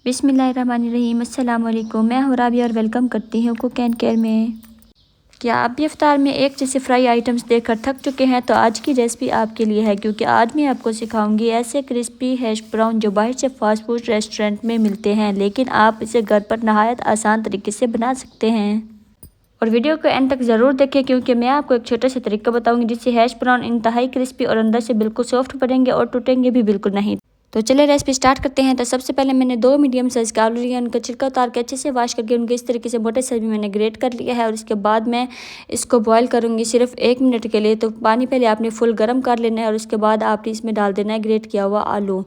बिस्मिल्लाहिर्रहमानिर्रहीम। अस्सलाम वालेकुम। मैं हूँ राबिया और वेलकम करती हूँ कुक एंड केयर में। क्या आप भी इफ्तार में एक जैसे फ्राई आइटम्स देखकर थक चुके हैं? तो आज की रेसिपी आपके लिए है, क्योंकि आज मैं आपको सिखाऊंगी ऐसे क्रिस्पी हैश ब्राउन जो बाहर से फास्ट फूड रेस्टोरेंट में मिलते हैं, लेकिन आप इसे घर पर नहायत आसान तरीके से बना सकते हैं। और वीडियो को एंड तक ज़रूर देखें, क्योंकि मैं आपको एक छोटा सा तरीका बताऊंगी जिससे हैश ब्राउन इंतहाई क्रिस्पी और अंदर से बिल्कुल सॉफ्ट बनेंगे और टूटेंगे भी बिल्कुल नहीं। तो चलिए रेसिपी स्टार्ट करते हैं। तो सबसे पहले मैंने 2 मीडियम साइज़ के आलू लिए, उनका छिलका उतार के अच्छे से वॉश करके उनके इस तरीके से मोटे साइज में मैंने ग्रेट कर लिया है। और इसके बाद मैं इसको बॉईल करूँगी सिर्फ 1 मिनट के लिए। तो पानी पहले आपने फुल गर्म कर लेना है और उसके बाद आपने इसमें डाल देना है ग्रेट किया हुआ आलू।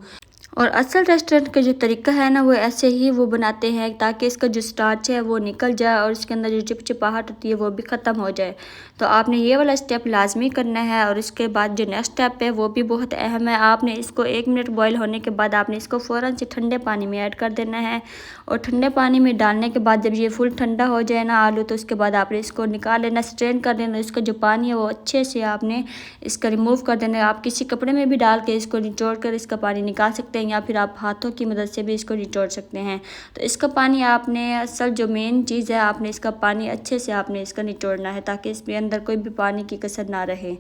और असल रेस्टोरेंट का जो तरीका है ना, वो ऐसे ही वो बनाते हैं ताकि इसका जो स्टार्च है वो निकल जाए और इसके अंदर जो चिपचिपाहट होती है वो भी ख़त्म हो जाए। तो आपने ये वाला स्टेप लाजमी करना है। और इसके बाद जो नेक्स्ट स्टेप है वो भी बहुत अहम है। आपने इसको 1 मिनट बॉईल होने के बाद आपने इसको फ़ौरन से ठंडे पानी में ऐड कर देना है। और ठंडे पानी में डालने के बाद जब ये फुल ठंडा हो जाए ना आलू, तो उसके बाद आपने इसको निकाल लेना, स्ट्रेन कर लेना। इसका जो पानी है वो अच्छे से आपने इसका रिमूव कर देना है। आप किसी कपड़े में भी डाल के इसको निचोड़ कर इसका पानी निकाल सकते हैं, या फिर आप हाथों की मदद से भी इसको निचोड़ सकते हैं। तो इसका पानी आपने असल जो मेन चीज़ है, आपने इसका पानी अच्छे से आपने इसका निचोड़ना है ताकि इसमें अंदर कोई भी पानी की कसर ना रहे।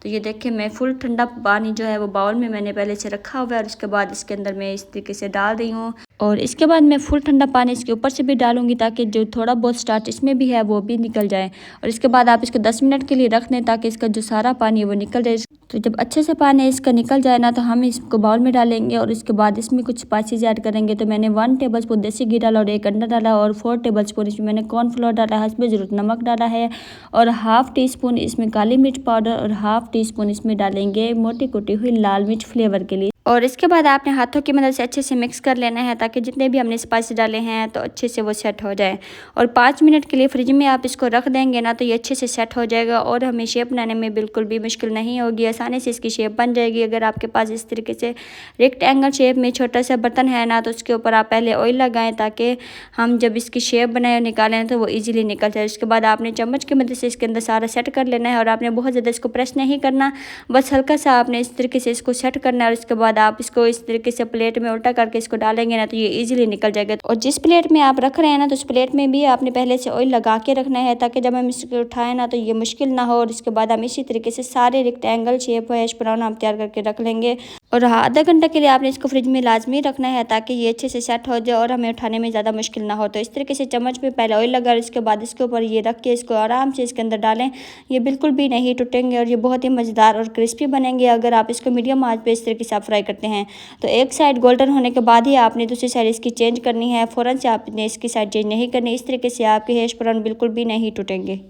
तो ये देखिए, मैं फुल ठंडा पानी जो है वो बाउल में मैंने पहले से रखा हुआ है और उसके बाद इसके अंदर मैं इस तरीके से डाल रही हूँ। और इसके बाद मैं फुल ठंडा पानी इसके ऊपर से भी डालूंगी ताकि जो थोड़ा बहुत स्टार्च इसमें भी है वो भी निकल जाए। और इसके बाद आप इसको 10 मिनट के लिए रख दें ताकि इसका जो सारा पानी है वो निकल जाए। तो जब अच्छे से पानी इसका निकल जाए ना, तो हम इसको बाउल में डालेंगे और इसके बाद इसमें कुछ स्पाइसेस ऐड करेंगे। तो मैंने 1 टेबलस्पून देसी घी डाला और 1 अंडा डाला और 4 टेबलस्पून इसमें मैंने कॉर्नफ्लोर डाला, हस्बे ज़रूरत नमक डाला है और हाफ़ टी स्पून इसमें काली मिर्च पाउडर और हाफ़ टी स्पून इसमें डालेंगे मोटी कुटी हुई लाल मिर्च फ्लेवर के लिए। और इसके बाद आपने हाथों की मदद से अच्छे से मिक्स कर लेना है ताकि जितने भी हमने स्पाइस डाले हैं तो अच्छे से वो सेट हो जाए। और 5 मिनट के लिए फ्रिज में आप इसको रख देंगे ना, तो ये अच्छे से सेट हो जाएगा और हमें शेप बनाने में बिल्कुल भी मुश्किल नहीं होगी, आसानी से इसकी शेप बन जाएगी। अगर आपके पास इस तरीके से रेक्टेंगल शेप में छोटा सा बर्तन है ना, तो उसके ऊपर आप पहले ऑयल लगाएं ताकि हम जब इसकी शेप बनाए और निकालें तो वो ईजिली निकल जाए। उसके बाद आपने चम्मच की मदद से इसके अंदर सारा सेट कर लेना है और आपने बहुत ज़्यादा इसको प्रेस नहीं करना, बस हल्का सा आपने इस तरीके से इसको सेट करना है। और उसके बाद आप इसको इस तरीके से प्लेट में उल्टा करके इसको डालेंगे ना, तो ये इजीली निकल जाएगा। और जिस प्लेट में आप रख रहे हैं ना, तो उस प्लेट में भी आपने पहले से ऑयल लगा के रखना है ताकि जब हम इसको उठाएं ना तो ये मुश्किल ना हो। और इसके बाद हम इसी तरीके से सारे रेक्टेंगल शेप हैश ब्राउन हम तैयार करके रख लेंगे। और आधा घंटे के लिए आपने इसको फ्रिज में लाजमी रखना है ताकि ये अच्छे से सेट हो जाए और हमें उठाने में ज़्यादा मुश्किल ना हो। तो इस तरीके से चम्मच में पहले ऑयल लगा और इसके बाद इसके ऊपर ये रख के इसको आराम से इसके अंदर डालें। ये बिल्कुल भी नहीं टूटेंगे और ये बहुत ही मज़ेदार और क्रिस्पी बनेंगे अगर आप इसको मीडियम आंच पे इस तरीके से आप फ्राई करते हैं। तो एक साइड गोल्डन होने के बाद ही आपने दूसरी साइड इसकी चेंज करनी है, फ़ौरन से आपने इसकी साइड चेंज नहीं करनी। इस तरीके से आपके हैश ब्राउन बिल्कुल भी नहीं टूटेंगे।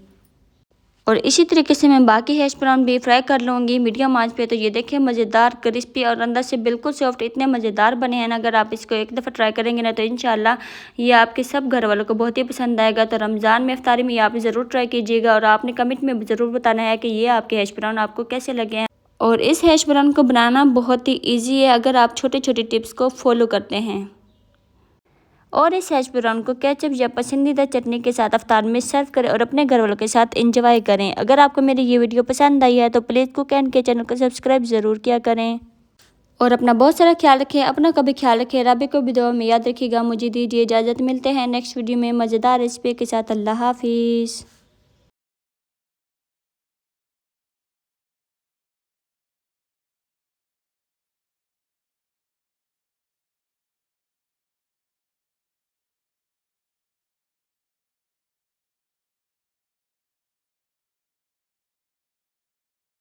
और इसी तरीके से मैं बाकी हैश ब्राउन भी फ्राई कर लूँगी मीडियम आंच पे। तो ये देखिए, मज़ेदार क्रिस्पी और अंदर से बिल्कुल सॉफ्ट इतने मज़ेदार बने हैं ना। अगर आप इसको एक दफ़ा ट्राई करेंगे ना, तो इंशाल्लाह ये आपके सब घर वालों को बहुत ही पसंद आएगा। तो रमज़ान में इफ्तारी में ये आप ज़रूर ट्राई कीजिएगा और आपने कमेंट में ज़रूर बताना है कि ये आपके हैश ब्राउन आपको कैसे लगे हैं। और इस हैश ब्राउन को बनाना बहुत ही ईजी है अगर आप छोटे छोटे टिप्स को फॉलो करते हैं। और इस हैश ब्राउन को केचप या पसंदीदा चटनी के साथ अफ्तार में सर्व करें और अपने घर वालों के साथ एंजॉय करें। अगर आपको मेरी ये वीडियो पसंद आई है तो प्लीज़ कुक एंड के चैनल को सब्सक्राइब ज़रूर किया करें। और अपना बहुत सारा ख्याल रखें, अपना कभी ख्याल रखें, रबी को भी दुआ में याद रखिएगा। मुझे दीजिए इजाज़त, मिलते हैं नेक्स्ट वीडियो में मज़ेदार रेसिपी के साथ। अल्लाह हाफिज़।